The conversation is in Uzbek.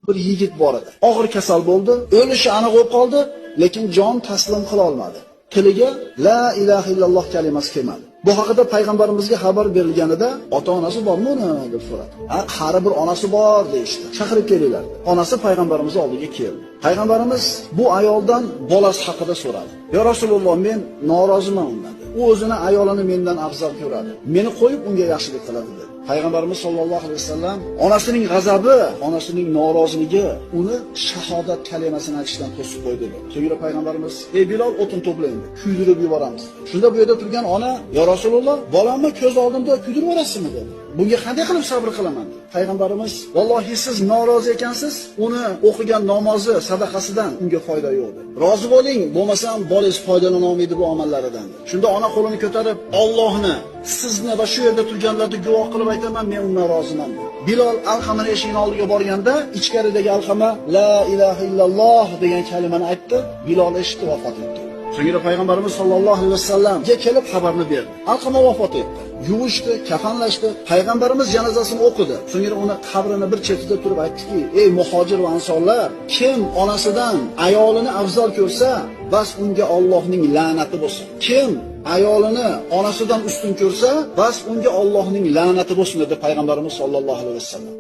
bir yigit bor edi. Og'ir kasal bo'ldi, o'lishi aniq bo'lib qoldi, lekin jon taslim qila olmadi. Tiliga la ilaha illalloh kalimasi kelmadi. Bu haqida payg'ambarimizga xabar berilganida, ota-onasi bormi uni deb so'radi. Qari bir onasi bor deyishdi. Chaqirib kelinglar. Onasi payg'ambarimiz oldiga keldi. Payg'ambarimiz bu ayoldan bolasi haqida so'radi. "Ya Rasululloh, men noroziman undan." U o'zini ayolini mendan afzal ko'radi. Meni qo'yib unga yaxshilik qiladi dedi. Payg'ambarimiz sollallohu alayhi vasallam onasining g'azabi, onasining noroziligi uni shahodat kalimasini aytishdan to'sib qo'ydi dedi. So'ngra payg'ambarimiz: "Ey Bilol, o'tin to'plang, kuydirib yuboramiz." Shunda bu yerda turgan ona: "Ya Rasululloh, bolamni ko'z oldimda kuydirib yuborasizmi?" dedi. "Bunga qanday qilib sabr qilaman?" dedi. Payg'ambarimiz: "Vallohi siz norozi ekansiz, uni o'qigan namozi, sadaqasidan unga foyda yo'q dedi. Rozi bo'ling, bo'lmasam bolangiz foydalana olmaydi bu amallaridan." Shunda ona qo'lini ko'tarib, "Allohni, sizni va shu yerda turganlarni guvoh qilib aytaman, men undan roziman." Bilol Alqamani eshigining oldiga borganda, ichkaridagi Alqama la ilaha illalloh degan kalimani aytdi. Bilol eshitdi, vafot etdi. So'ngra payg'ambarimiz sollallohu alayhi vasallamga kelib xabarni berdi. Alqama vafot etdi. Yuvishdi, kafanlashdi, payg'ambarimiz janozasini o'qidi. So'ngra uni qabrini bir chetida turib aytdiki: "Ey muhojir va ansorlar, kim onasidan ayolini afzal ko'rsa, bas unga Allohning la'nati bo'lsin. Kim ayolini onasidan ustun ko'rsa, bas unga Allohning la'nati bo'lsin" dedi payg'ambarimiz sollallohu alayhi vasallam.